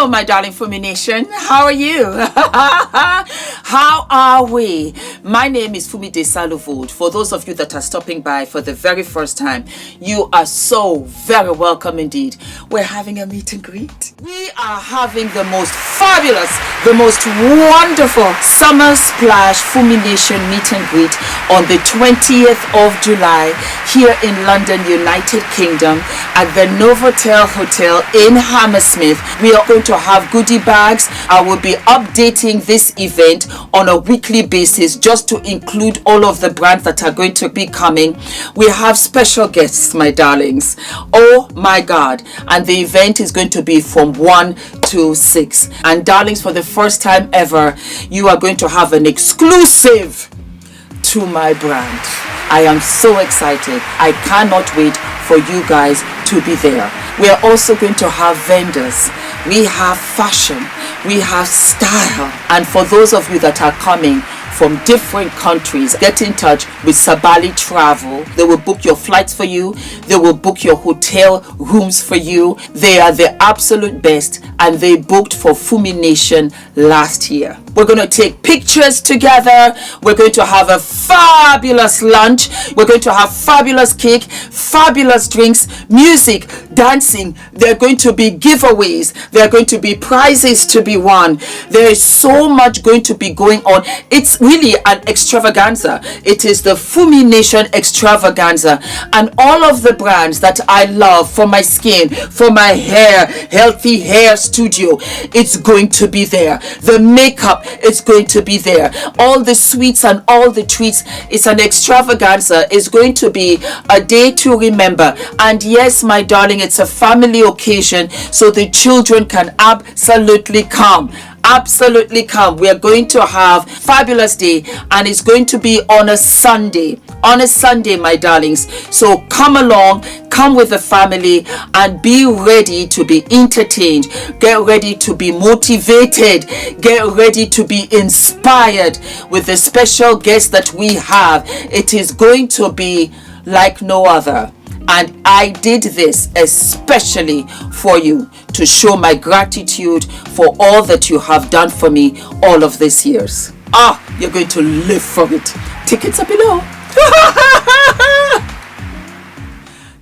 my darling Fumi Nation. How are you? How are we? My name is Fumidesaluvold. For those of you that are stopping by for the very first time, you are so very welcome indeed. We're having a meet and greet. We are having the most fabulous, the most wonderful Summer Splash Fumi Nation meet and greet on the 20th of July here in London, United Kingdom at the Novotel Hotel in Hammersmith. We are going to have goodie bags. I will be updating this event on a weekly basis just to include all of the brands that are going to be coming. We have special guests, my darlings. Oh my God. And the event is going to be from 1 to 6. And darlings, for the first time ever, you are going to have an exclusive to my brand. I am so excited. I cannot wait for you guys to be there. We are also going to have vendors. We have fashion. We have style. And for those of you that are coming from different countries, get in touch with Sabali Travel. They will book your flights for you. They will book your hotel rooms for you. They are the absolute best, and they booked for Fumi Nation last year. We're going to take pictures together. We're going to have a fabulous lunch. We're going to have fabulous cake, fabulous drinks, music, dancing. There are going to be giveaways. There are going to be prizes to be won. There is so much going to be going on. It's really an extravaganza. It is the Fumi Nation extravaganza, and all of the brands that I love for my skin, for my hair, Healthy Hair Studio, it's going to be there. The makeup, it's going to be there. All the sweets and all the treats. It's an extravaganza. It's going to be a day to remember. And yes, my darling, it's a family occasion, so the children can absolutely come. Absolutely come. We are going to have a fabulous day, and it's going to be on a Sunday. On a Sunday, my darlings. So come along, come with the family, and be ready to be entertained. Get ready to be motivated. Get ready to be inspired with the special guests that we have. It is going to be like no other. And I did this especially for you, to show my gratitude for all that you have done for me all of these years. You're going to live for it. Tickets are below.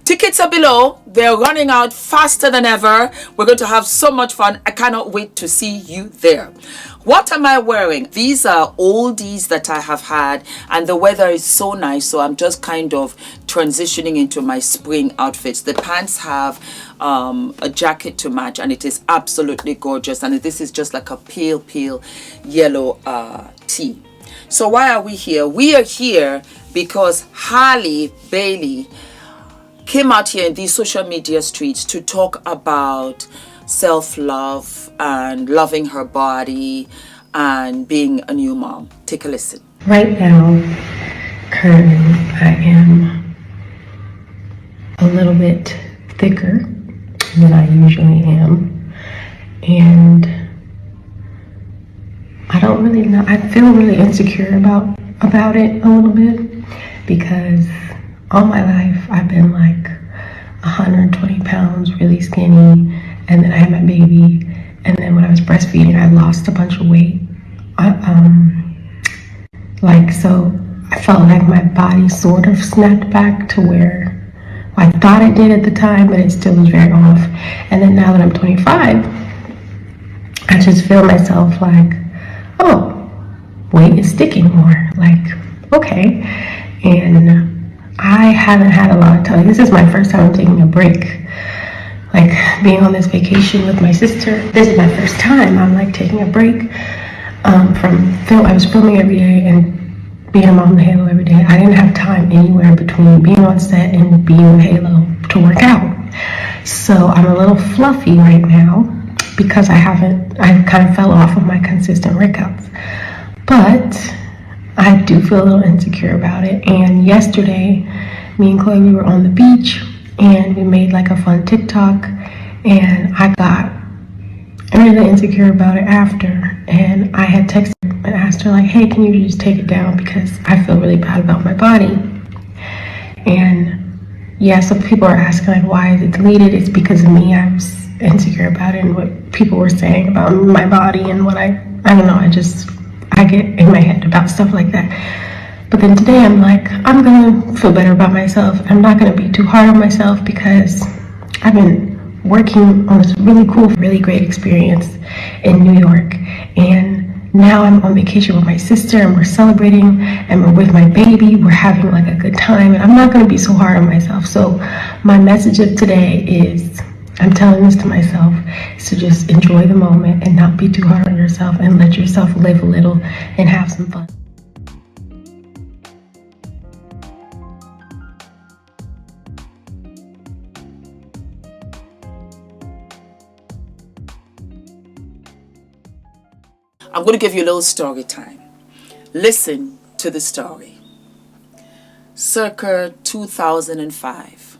Tickets are below. They're running out faster than ever. We're going to have so much fun. I cannot wait to see you there. What am I wearing? These are oldies that I have had, and the weather is so nice, so I'm just kind of transitioning into my spring outfits. The pants have a jacket to match, and it is absolutely gorgeous, and this is just like a pale yellow tee. So why are we here? We are here because Halle Bailey came out here in these social media streets to talk about self-love and loving her body and being a new mom. Take a listen. Right now, currently, I am a little bit thicker than I usually am, and I don't really know. I feel really insecure about it a little bit, because all my life I've been like 120 pounds, really skinny, and then I had my baby, and then when I was breastfeeding I lost a bunch of weight. So I felt like my body sort of snapped back to where I thought it did at the time, but it still was very off. And then now that I'm 25, I just feel myself like, oh, weight is sticking more, like, okay. And I haven't had a lot of time. This is my first time taking a break, like being on this vacation with my sister. This is my first time I'm like taking a break from film. I was filming every day and being a mom to Halo every day. I didn't have time anywhere between being on set and being with Halo to work out. So I'm a little fluffy right now because I kind of fell off of my consistent workouts. But I do feel a little insecure about it. And yesterday, me and Chloe, we were on the beach and we made like a fun TikTok, and I got really insecure about it after. And I had texted and asked her like, hey, can you just take it down because I feel really bad about my body. And yeah, some people are asking like, why is it deleted? It's because of me. insecure about it and what people were saying about my body and what I don't know, I get in my head about stuff like that. But then today I'm like, I'm gonna feel better about myself. I'm not gonna be too hard on myself because I've been working on this really cool, really great experience in New York. And now I'm on vacation with my sister and we're celebrating and we're with my baby. We're having like a good time and I'm not gonna be so hard on myself. So my message of today is, I'm telling this to myself, is to just enjoy the moment and not be too hard on yourself and let yourself live a little and have some fun. I'm going to give you a little story time. Listen to the story. Circa 2005,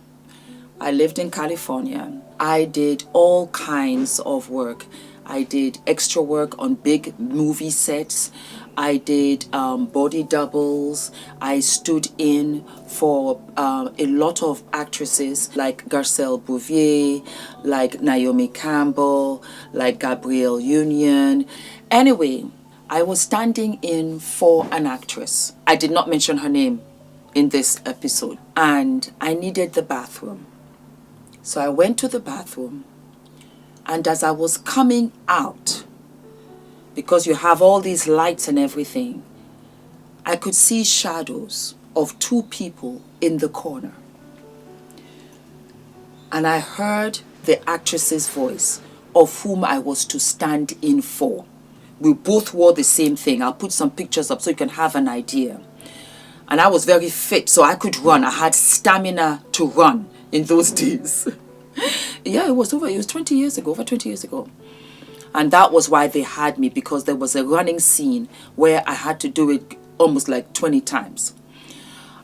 I lived in California. I did all kinds of work. I did extra work on big movie sets. I did body doubles. I stood in for a lot of actresses like Garcelle Bouvier, like Naomi Campbell, like Gabrielle Union. Anyway, I was standing in for an actress. I did not mention her name in this episode. And I needed the bathroom. So I went to the bathroom. And as I was coming out, because you have all these lights and everything, I could see shadows of two people in the corner. And I heard the actress's voice of whom I was to stand in for. We both wore the same thing. I'll put some pictures up so you can have an idea. And I was very fit, so I could run. I had stamina to run in those days. Yeah, it was 20 years ago, over 20 years ago. And that was why they had me, because there was a running scene where I had to do it almost like 20 times.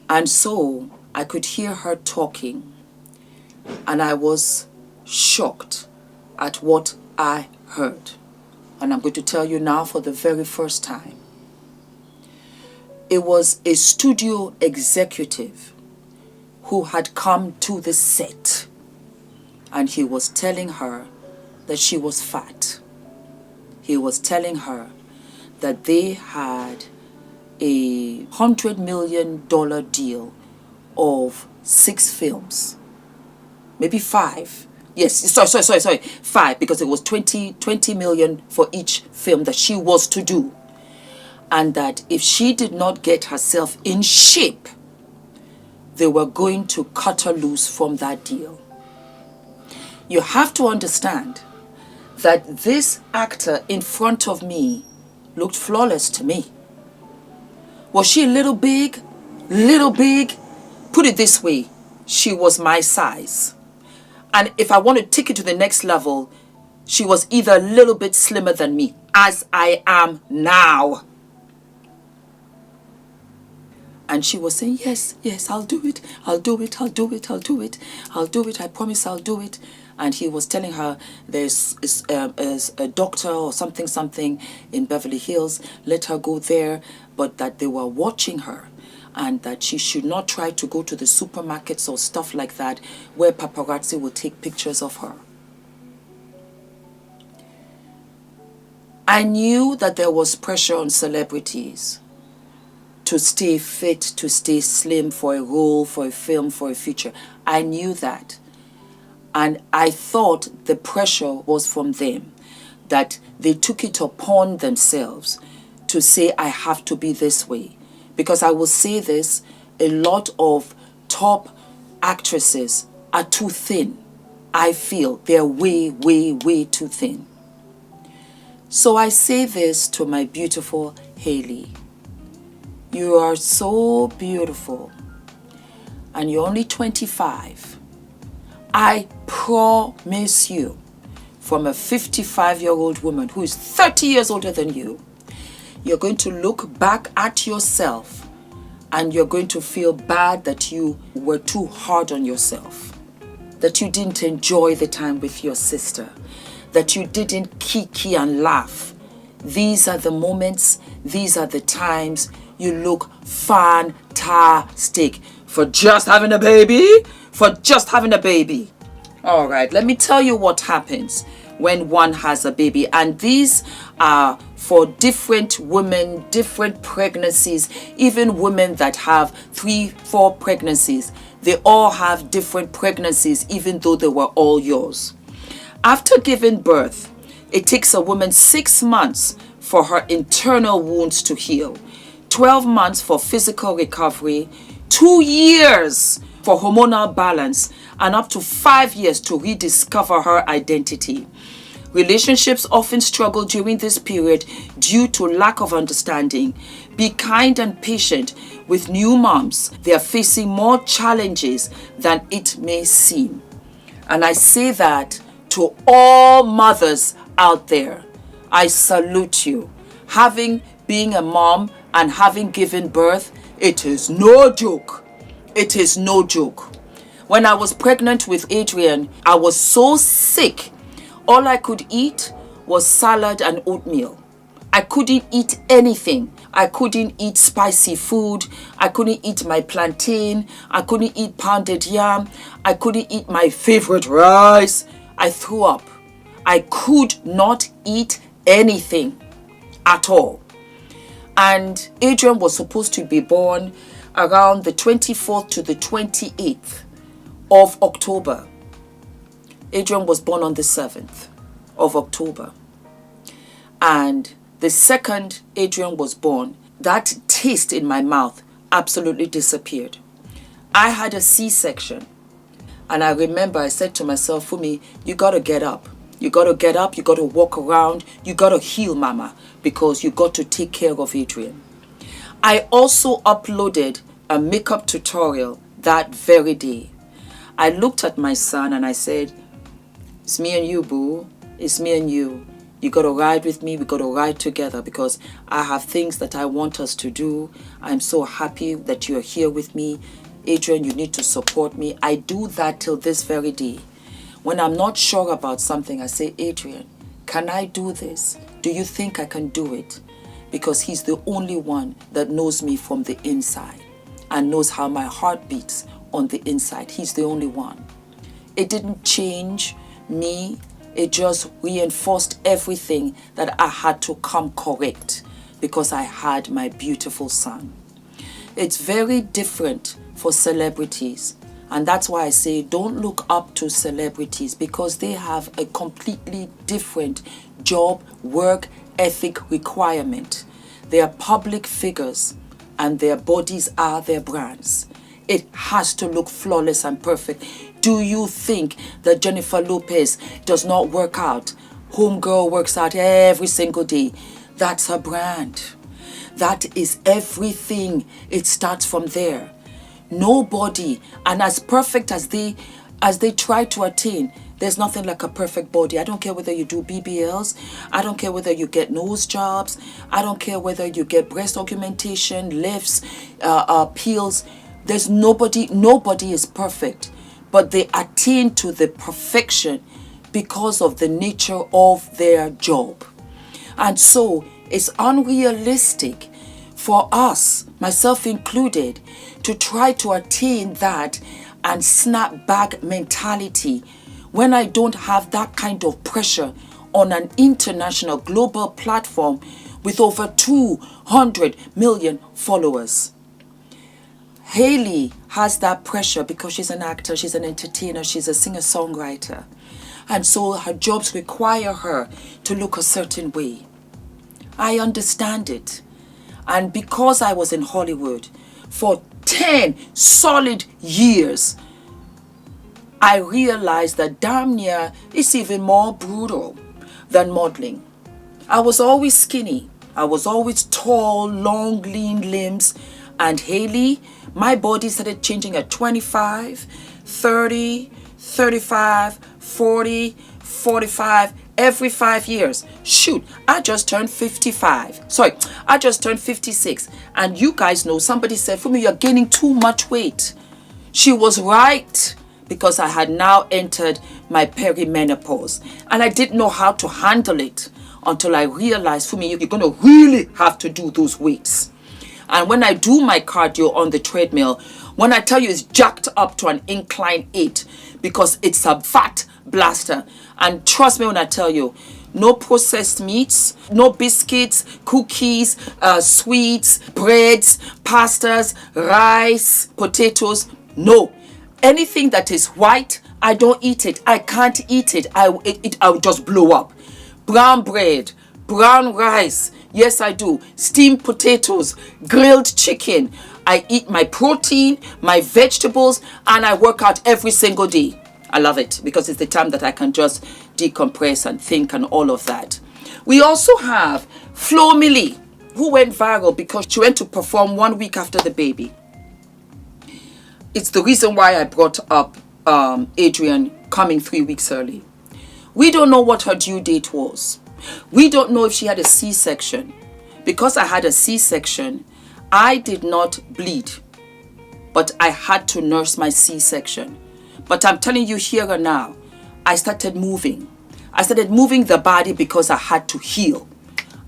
And so I could hear her talking. And I was shocked at what I heard. And I'm going to tell you now for the very first time. It was a studio executive who had come to the set. And he was telling her that she was fat. He was telling her that they had a $100 million deal of 6 films. Maybe 5. Yes, sorry. 5, because it was 20 million for each film that she was to do. And that if she did not get herself in shape, they were going to cut her loose from that deal. You have to understand that this actor in front of me looked flawless to me. Was she a little big? Little big? Put it this way, she was my size. And if I want to take it to the next level, she was either a little bit slimmer than me, as I am now. And she was saying, yes, I'll do it, I promise I'll do it. And he was telling her there's a doctor or something in Beverly Hills, let her go there, but that they were watching her. And that she should not try to go to the supermarkets or stuff like that where paparazzi will take pictures of her. I knew that there was pressure on celebrities to stay fit, to stay slim for a role, for a film, for a feature. I knew that. And I thought the pressure was from them, that they took it upon themselves to say, I have to be this way. Because I will say this, a lot of top actresses are too thin. I feel they're way too thin. So I say this to my beautiful Hailey. You are so beautiful. And you're only 25. I promise you, from a 55-year-old woman who is 30 years older than you, you're going to look back at yourself and you're going to feel bad that you were too hard on yourself, that you didn't enjoy the time with your sister, that you didn't kiki and laugh. These are the moments, these are the times you look fantastic for just having a baby, All right, let me tell you what happens when one has a baby. And these are for different women, different pregnancies, even women that have 3-4 pregnancies. They all have different pregnancies, even though they were all yours. After giving birth, it takes a woman 6 months for her internal wounds to heal, 12 months for physical recovery, 2 years for hormonal balance, and up to 5 years to rediscover her identity. Relationships often struggle during this period due to lack of understanding. Be kind and patient with new moms. They are facing more challenges than it may seem. And I say that to all mothers out there. I salute you. Being a mom and having given birth, it is no joke. It is no joke. When I was pregnant with Adrian, I was so sick. All I could eat was salad and oatmeal. I couldn't eat anything. I couldn't eat spicy food. I couldn't eat my plantain. I couldn't eat pounded yam. I couldn't eat my favorite rice. I threw up. I could not eat anything at all. And Adrian was supposed to be born around the 24th to the 28th of October. Adrian was born on the 7th of October. And the second Adrian was born, that taste in my mouth absolutely disappeared. I had a C-section. And I remember I said to myself, Fumi, you got to get up. You got to get up. You got to walk around. You got to heal, mama, because you got to take care of Adrian. I also uploaded a makeup tutorial that very day. I looked at my son and I said, it's me and you, boo. It's me and you. You got to ride with me. We got to ride together because I have things that I want us to do. I'm so happy that you're here with me. Adrian, you need to support me. I do that till this very day. When I'm not sure about something, I say, Adrian, can I do this? Do you think I can do it? Because he's the only one that knows me from the inside and knows how my heart beats on the inside. He's the only one. It didn't change me. It just reinforced everything that I had to come correct because I had my beautiful son. It's very different for celebrities. And that's why I say don't look up to celebrities because they have a completely different job, work, ethic requirement. They are public figures and their bodies are their brands. It has to look flawless and perfect. Do you think that Jennifer Lopez does not work out? Homegirl works out every single day. That's her brand. That is everything. It starts from there. Nobody, and as perfect as they try to attain, there's nothing like a perfect body. I don't care whether you do BBLs. I don't care whether you get nose jobs. I don't care whether you get breast augmentation, lifts, peels. There's nobody is perfect, but they attain to the perfection because of the nature of their job. And so it's unrealistic for us, myself included, to try to attain that and snap back mentality when I don't have that kind of pressure on an international global platform with over 200 million followers. Hailey has that pressure because she's an actor, she's an entertainer, she's a singer-songwriter. And so her jobs require her to look a certain way. I understand it. And because I was in Hollywood for 10 solid years, I realized that damn near it's even more brutal than modeling. I was always skinny. I was always tall, long, lean limbs. And Hailey, my body started changing at 25, 30, 35, 40, 45, every 5 years. Shoot, I just turned 55. Sorry, I just turned 56. And you guys know, somebody said, Fumi, you're gaining too much weight. She was right, because I had now entered my perimenopause. And I didn't know how to handle it until I realized, Fumi, you're going to really have to do those weights. And when I do my cardio on the treadmill, when I tell you it's jacked up to an incline 8, because it's a fat blaster. And trust me when I tell you, no processed meats, no biscuits, cookies, sweets, breads, pastas, rice, potatoes. No. Anything that is white, I don't eat it. I can't eat it. I will just blow up. Brown bread, brown rice. Yes, I do. Steamed potatoes, grilled chicken. I eat my protein, my vegetables, and I work out every single day. I love it because it's the time that I can just decompress and think and all of that. We also have Fumi, who went viral because she went to perform 1 week after the baby. It's the reason why I brought up Adrian coming 3 weeks early. We don't know what her due date was. We don't know if she had a C-section. Because I had a C-section, I did not bleed, but I had to nurse my C-section. But I'm telling you here and now, I started moving. I started moving the body because I had to heal.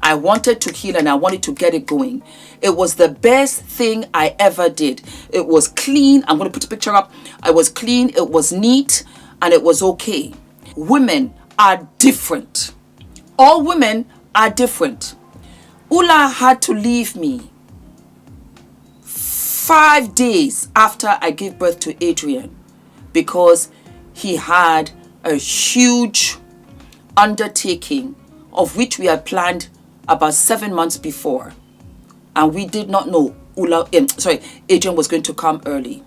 I wanted to heal and I wanted to get it going. It was the best thing I ever did. It was clean. I'm going to put a picture up. It was clean. It was neat and it was okay. Women are different. All women are different. Ula had to leave me 5 days after I gave birth to Adrian because he had a huge undertaking of which we had planned about 7 months before, and we did not know Adrian was going to come early.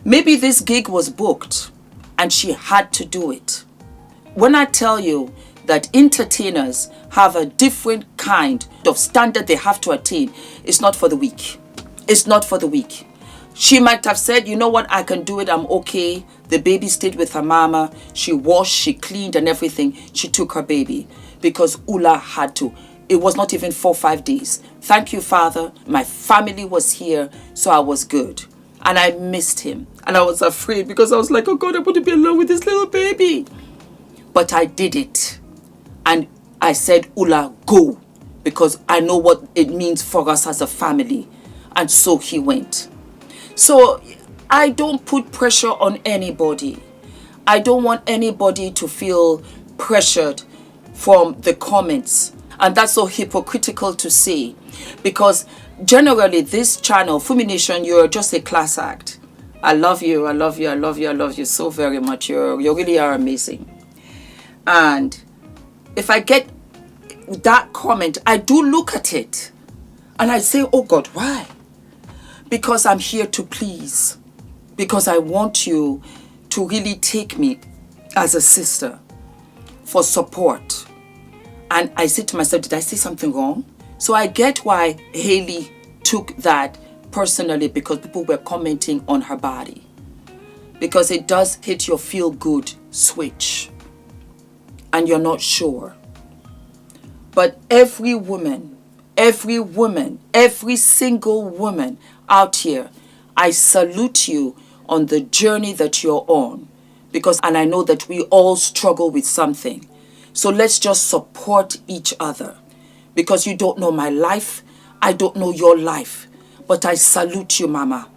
Maybe this gig was booked and she had to do it. When I tell you that entertainers have a different kind of standard they have to attain, it's not for the weak. It's not for the weak. She might have said, you know what, I can do it, I'm okay. The baby stayed with her mama. She washed, she cleaned and everything. She took her baby because Ula had to. It was not even 4 or 5 days. Thank you, Father. My family was here, so I was good. And I missed him. And I was afraid because I was like, oh God, I'm going to be alone with this little baby. But I did it. And I said, Ula, go. Because I know what it means for us as a family. And so he went. So I don't put pressure on anybody. I don't want anybody to feel pressured from the comments. And that's so hypocritical to say. Because generally this channel, Fumi Nation, you're just a class act. I love you, I love you, I love you, I love you so very much. You really are amazing. And if I get that comment, I do look at it. And I say, oh God, why? Because I'm here to please. Because I want you to really take me as a sister for support. And I say to myself, did I say something wrong? So I get why Haley took that personally, because people were commenting on her body. Because it does hit your feel-good switch. And you're not sure. But every woman, every single woman out here, I salute you on the journey that you're on. And I know that we all struggle with something. So let's just support each other. Because you don't know my life. I don't know your life. But I salute you, Mama.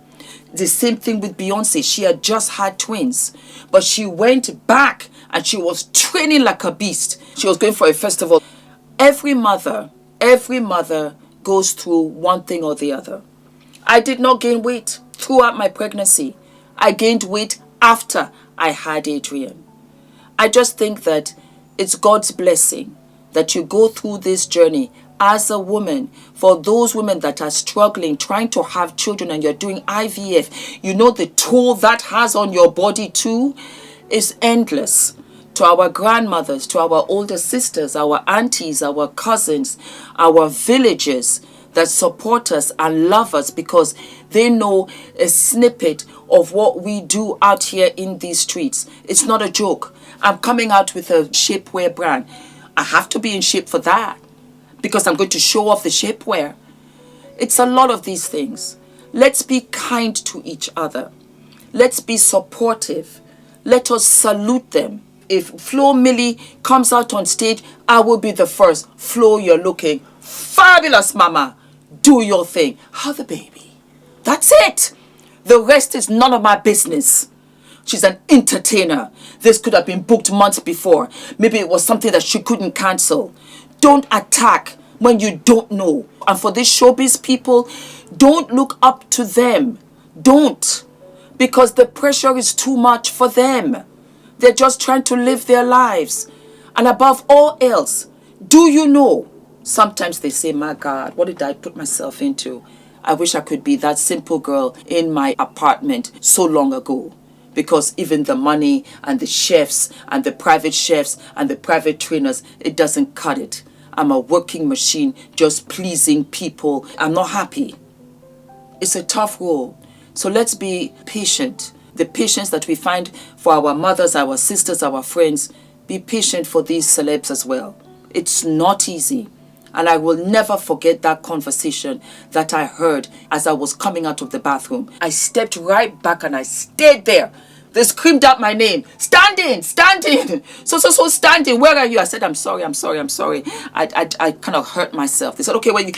The same thing with Beyonce. She had just had twins. But she went back and she was training like a beast. She was going for a festival. Every mother goes through one thing or the other. I did not gain weight throughout my pregnancy. I gained weight after I had Adrian. I just think that it's God's blessing that you go through this journey as a woman. For those women that are struggling, trying to have children and you're doing IVF, you know the toll that has on your body too is endless. To our grandmothers, to our older sisters, our aunties, our cousins, our villagers that support us and love us because they know a snippet of what we do out here in these streets. It's not a joke. I'm coming out with a shapewear brand. I have to be in shape for that because I'm going to show off the shapewear. It's a lot of these things. Let's be kind to each other. Let's be supportive. Let us salute them. If Flo Millie comes out on stage, I will be the first. Flo, you're looking fabulous, Mama. Do your thing. Have the baby. That's it. The rest is none of my business. She's an entertainer. This could have been booked months before. Maybe it was something that she couldn't cancel. Don't attack when you don't know. And for these showbiz people, don't look up to them. Don't. Because the pressure is too much for them. They're just trying to live their lives. And above all else, do you know? Sometimes they say, my God, what did I put myself into? I wish I could be that simple girl in my apartment so long ago. Because even the money and the chefs and the private chefs and the private trainers, it doesn't cut it. I'm a working machine just pleasing people. I'm not happy. It's a tough role. So let's be patient. The patience that we find for our mothers, our sisters, our friends, be patient for these celebs as well. It's not easy. And I will never forget that conversation that I heard as I was coming out of the bathroom. I stepped right back and I stayed there. They screamed out my name. Stand in, stand in. So stand in. Where are you? I said, I'm sorry. I kind of hurt myself. They said, okay, well, you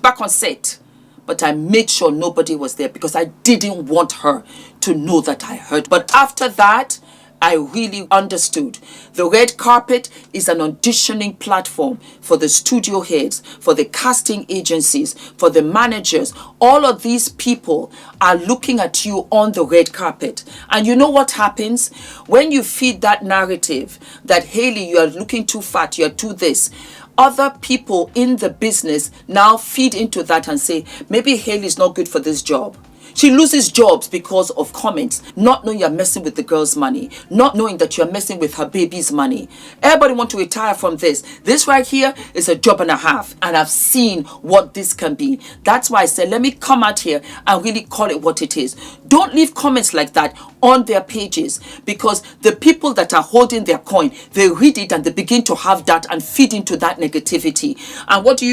back on set. But I made sure nobody was there because I didn't want her to know that I heard. But after that, I really understood. The red carpet is an auditioning platform for the studio heads, for the casting agencies, for the managers. All of these people are looking at you on the red carpet. And you know what happens? When you feed that narrative that, Hayley, you are looking too fat, you are too this, other people in the business now feed into that and say, maybe Hayley is not good for this job. She loses jobs because of comments, not knowing you're messing with the girl's money, not knowing that you're messing with her baby's money. Everybody wants to retire from this. This right here is a job and a half, and I've seen what this can be. That's why I said, let me come out here and really call it what it is. Don't leave comments like that on their pages, because the people that are holding their coin, they read it and they begin to have that and feed into that negativity. And what do?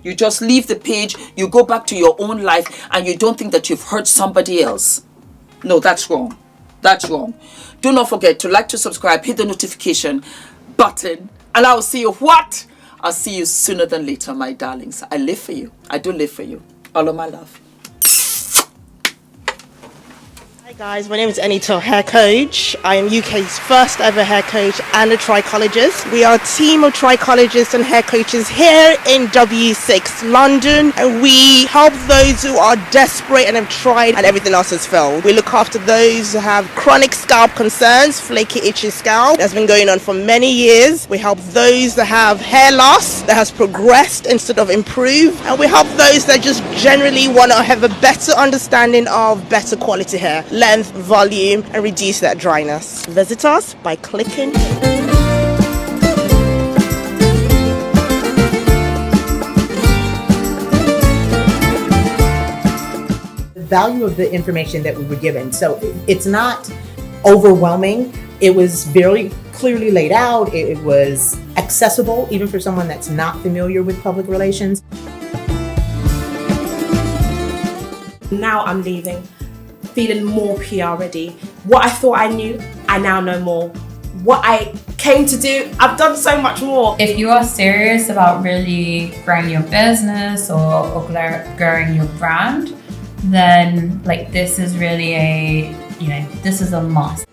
You just leave the page, you go back to your own life, and you don't think that you've hurt somebody else. No, that's wrong. That's wrong. Do not forget to like, to subscribe, hit the notification button, and I will see you what? I'll see you sooner than later, my darlings. I live for you. I do live for you. All of my love. Hi guys, my name is ENITAN, hair coach. I am UK's first ever hair coach and a trichologist. We are a team of trichologists and hair coaches here in W6 London, and we help those who are desperate and have tried and everything else has failed. We look after those who have chronic scalp concerns, flaky, itchy scalp that's been going on for many years. We help those that have hair loss that has progressed instead of improved, and we help those that just generally want to have a better understanding of better quality hair, length, volume, and reduce that dryness. Visit us by clicking. The value of the information that we were given. So it's not overwhelming. It was very clearly laid out. It was accessible even for someone that's not familiar with public relations. Now I'm leaving, feeling more PR ready. What I thought I knew, I now know more. What I came to do, I've done so much more. If you are serious about really growing your business or growing your brand, then like this is really this is a must.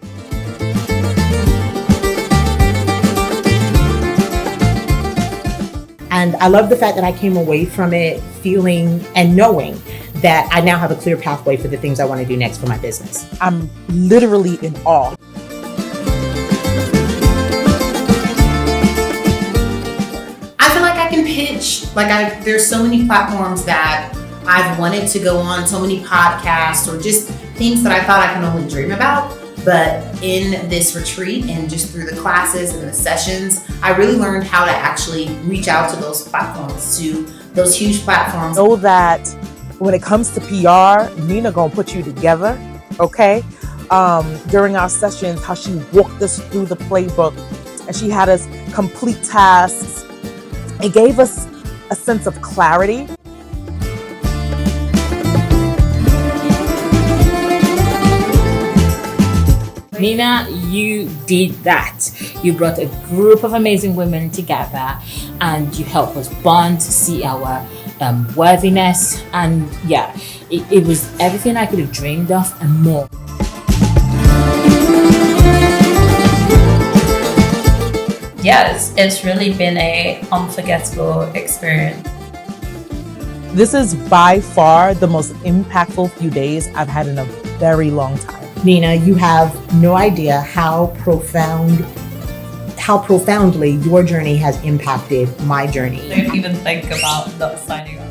And I love the fact that I came away from it feeling and knowing that I now have a clear pathway for the things I want to do next for my business. I'm literally in awe. I feel like I can pitch. There's so many platforms that I've wanted to go on, so many podcasts or just things that I thought I can only dream about. But in this retreat and just through the classes and the sessions, I really learned how to actually reach out to those platforms, to those huge platforms. Know that when it comes to PR, Nina gonna put you together, okay? During our sessions, how she walked us through the playbook and she had us complete tasks. It gave us a sense of clarity. Nina, you did that. You brought a group of amazing women together and you helped us bond, see our worthiness, and yeah, it was everything I could have dreamed of and more. yes, it's really been a unforgettable experience. This is by far the most impactful few days I've had in a very long time. Nina, you have no idea how profoundly your journey has impacted my journey. Don't even think about not signing up.